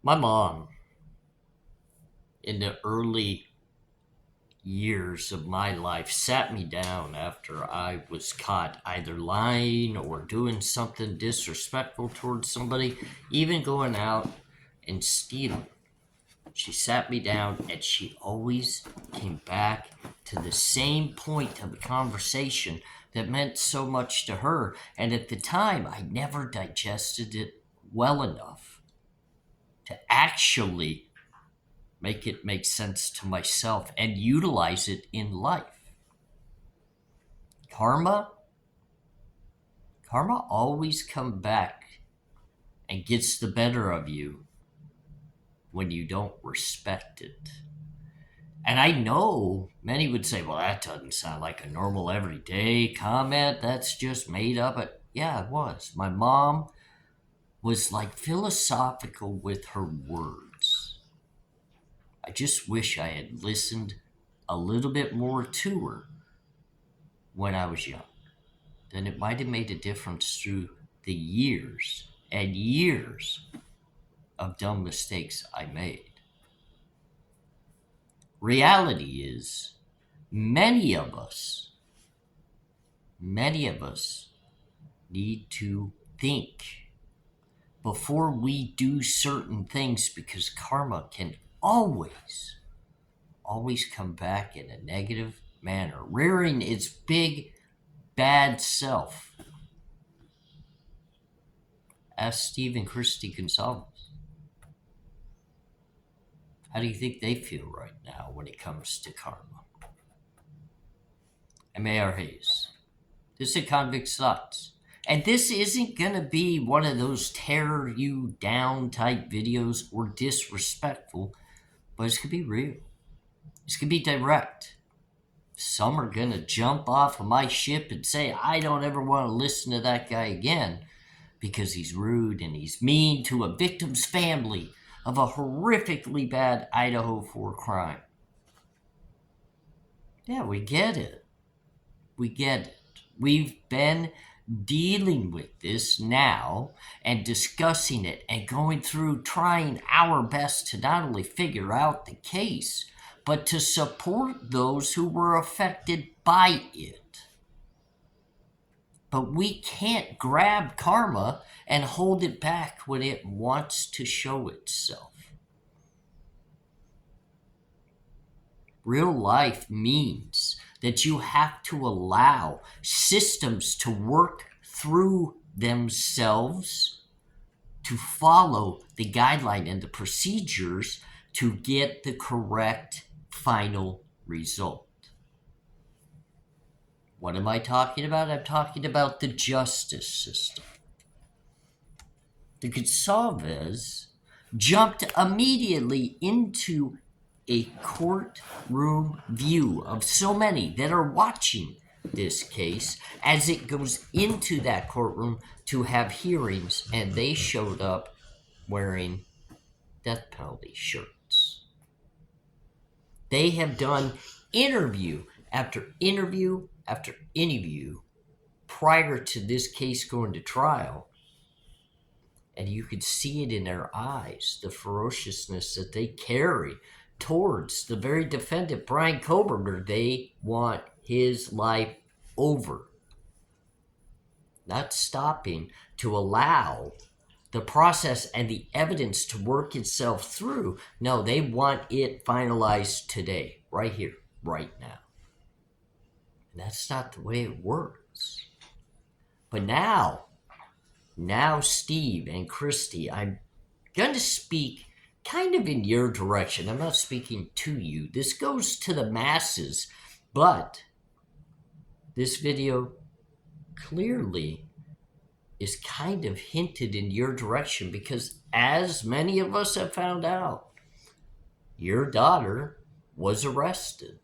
My mom, in the early years of my life, sat me down after I was caught either lying or doing something disrespectful towards somebody, even going out and stealing. She sat me down and she always came back to the same point of the conversation that meant so much to her. And at the time, I never digested it well enough to actually make it make sense to myself and utilize it in life. Karma always comes back and gets the better of you when you don't respect it. And I know many would say, well, that doesn't sound like a normal everyday comment. That's just made up. But yeah, it was. My mom was like philosophical with her words. I just wish I had listened a little bit more to her when I was young. Then it might have made a difference through the years and years of dumb mistakes I made. Reality is, many of us need to think before we do certain things, because karma can always come back in a negative manner, rearing its big bad self. Ask Steve and Christy Goncalves. How do you think they feel right now when it comes to karma? I'm ARHayes. This is Convict's Thoughts. And this isn't going to be one of those tear you down type videos or disrespectful, but it's going to be real. It's going to be direct. Some are going to jump off of my ship and say, I don't ever want to listen to that guy again because he's rude and he's mean to a victim's family of a horrifically bad Idaho 4 crime. Yeah, we get it. We get it. We've been dealing with this now and discussing it and going through trying our best to not only figure out the case, but to support those who were affected by it. But we can't grab karma and hold it back when it wants to show itself. Real life means that you have to allow systems to work through themselves to follow the guideline and the procedures to get the correct final result. What am I talking about? I'm talking about the justice system. The Goncalves jumped immediately into a courtroom view of so many that are watching this case as it goes into that courtroom to have hearings, and they showed up wearing death penalty shirts. They have done interview after interview after interview prior to this case going to trial, and you could see it in their eyes, the ferociousness that they carry towards the very defendant, Bryan Kohberger. They want his life over. Not stopping to allow the process and the evidence to work itself through. No, they want it finalized today, right here, right now. And that's not the way it works. But now Steve and Christy, I'm going to speak kind of in your direction. I'm not speaking to you. This goes to the masses, but this video clearly is kind of hinted in your direction because, as many of us have found out, your daughter was arrested.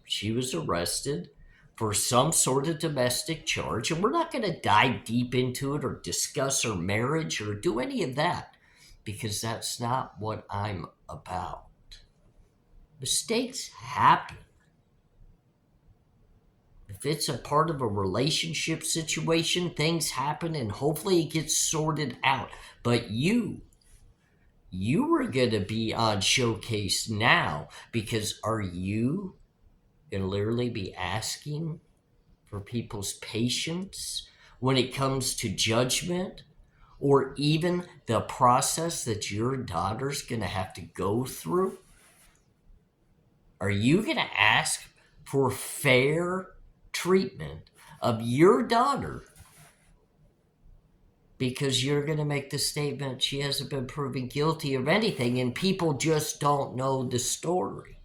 She was arrested for some sort of domestic charge, and we're not going to dive deep into it or discuss her marriage or do any of that, because that's not what I'm about. Mistakes happen. If it's a part of a relationship situation, things happen and hopefully it gets sorted out. But you you were going to be on Showcase now, because are you going to literally be asking for people's patience when it comes to judgment, or even the process that your daughter's going to have to go through? Are you going to ask for fair treatment of your daughter because you're going to make the statement she hasn't been proven guilty of anything and people just don't know the story?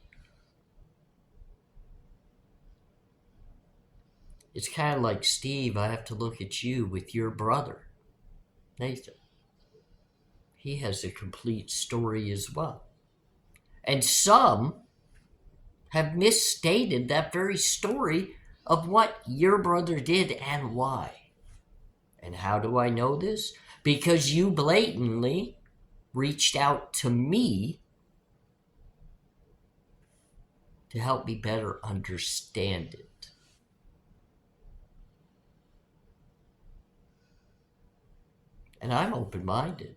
It's kind of like, Steve, I have to look at you with your brother, Nathan. He has a complete story as well. And some have misstated that very story of what your brother did and why. And how do I know this? Because you blatantly reached out to me to help me better understand it. And I'm open-minded.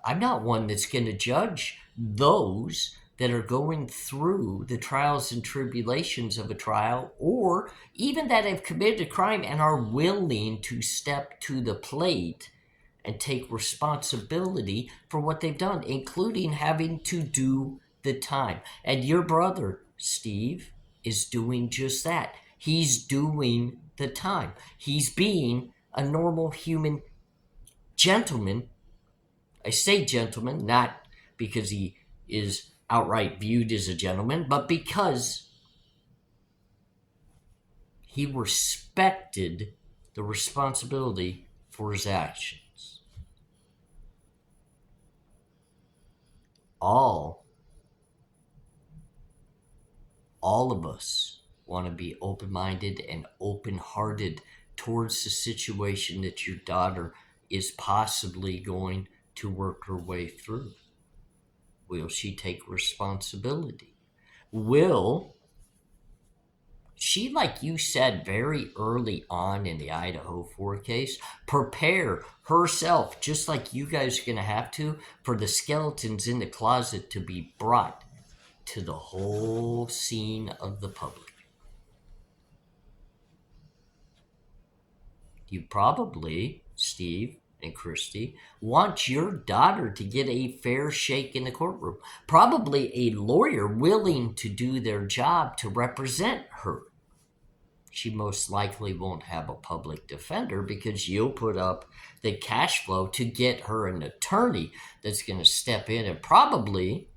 I'm not one that's going to judge those that are going through the trials and tribulations of a trial, or even that have committed a crime and are willing to step to the plate and take responsibility for what they've done, including having to do the time. And your brother, Steve, is doing just that. He's doing the time. He's being a normal human gentleman. I say gentleman, not because he is outright viewed as a gentleman, but because he respected the responsibility for his actions. All of us want to be open-minded and open-hearted towards the situation that your daughter is possibly going to work her way through. Will she take responsibility? Will she, like you said very early on in the Idaho 4 case, prepare herself, just like you guys are going to have to, for the skeletons in the closet to be brought to the whole scene of the public? You probably, Steve and Christy, want your daughter to get a fair shake in the courtroom. Probably a lawyer willing to do their job to represent her. She most likely won't have a public defender because you'll put up the cash flow to get her an attorney that's going to step in and probably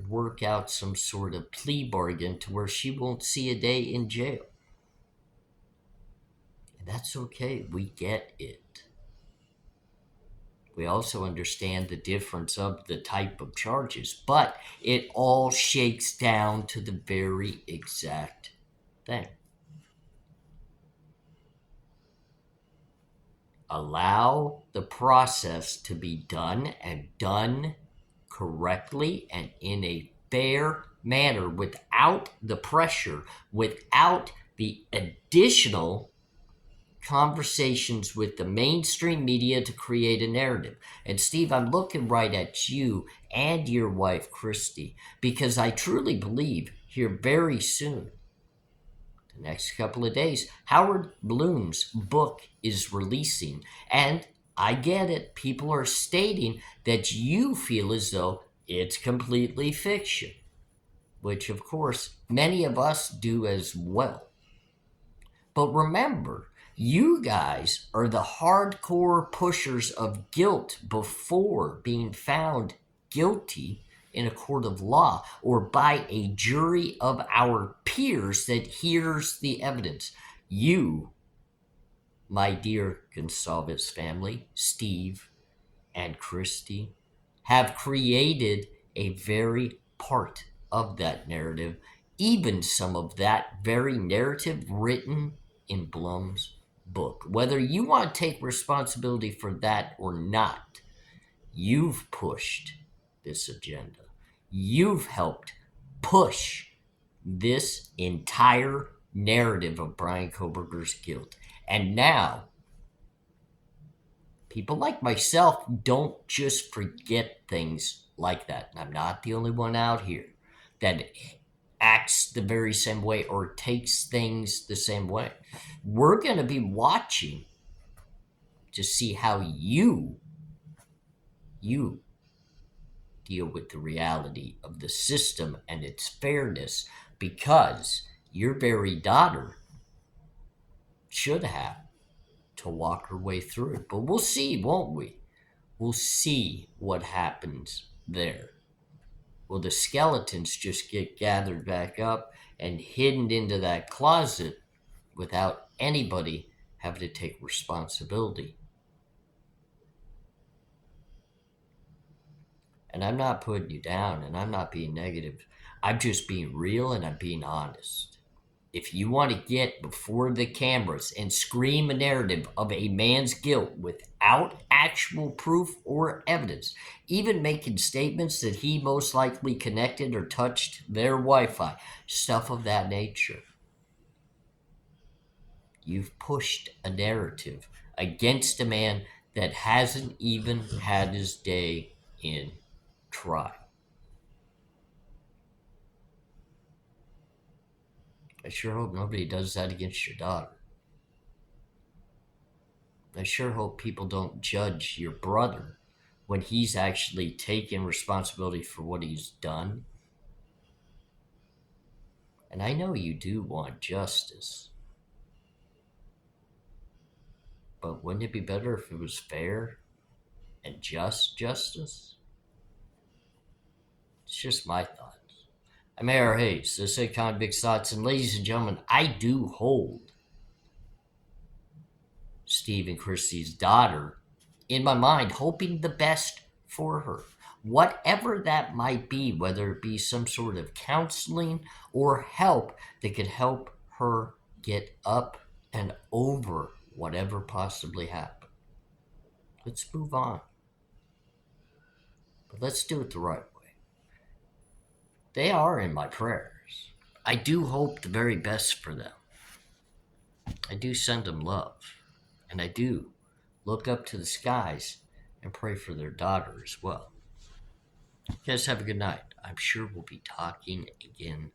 work out some sort of plea bargain to where she won't see a day in jail. And that's okay. We get it. We also understand the difference of the type of charges, but it all shakes down to the very exact thing. Allow the process to be done, and done correctly and in a fair manner, without the pressure, without the additional conversations with the mainstream media to create a narrative. And Steve, I'm looking right at you and your wife, Christy, because I truly believe here very soon, the next couple of days, Howard Bloom's book is releasing. And I get it. People are stating that you feel as though it's completely fiction, which of course many of us do as well. But remember, you guys are the hardcore pushers of guilt before being found guilty in a court of law or by a jury of our peers that hears the evidence. You, my dear Goncalves family, Steve and Christy, have created a very part of that narrative, even some of that very narrative written in Blum's book. Whether you want to take responsibility for that or not, you've pushed this agenda. You've helped push this entire narrative of Bryan Kohberger's guilt. And now, People like myself don't just forget things like that. And I'm not the only one out here that acts the very same way or takes things the same way. We're going to be watching to see how you deal with the reality of the system and its fairness, because your very daughter should have to walk her way through it. But we'll see, won't we? We'll see what happens there. Will the skeletons just get gathered back up and hidden into that closet without anybody having to take responsibility? And I'm not putting you down and I'm not being negative. I'm just being real and I'm being honest. If you want to get before the cameras and scream a narrative of a man's guilt without actual proof or evidence, even making statements that he most likely connected or touched their Wi-Fi, stuff of that nature, you've pushed a narrative against a man that hasn't even had his day in trial. I sure hope nobody does that against your daughter. I sure hope people don't judge your brother when he's actually taken responsibility for what he's done. And I know you do want justice. But wouldn't it be better if it was fair and just justice? It's just my thoughts. I'm ARHayes. This is aconvictsthoughts. And ladies and gentlemen, I do hold Steve and Christy's daughter in my mind, hoping the best for her. Whatever that might be, whether it be some sort of counseling or help that could help her get up and over whatever possibly happened. Let's move on. But let's do it the right way. They are in my prayers. I do hope the very best for them. I do send them love. And I do look up to the skies and pray for their daughter as well. You guys have a good night. I'm sure we'll be talking again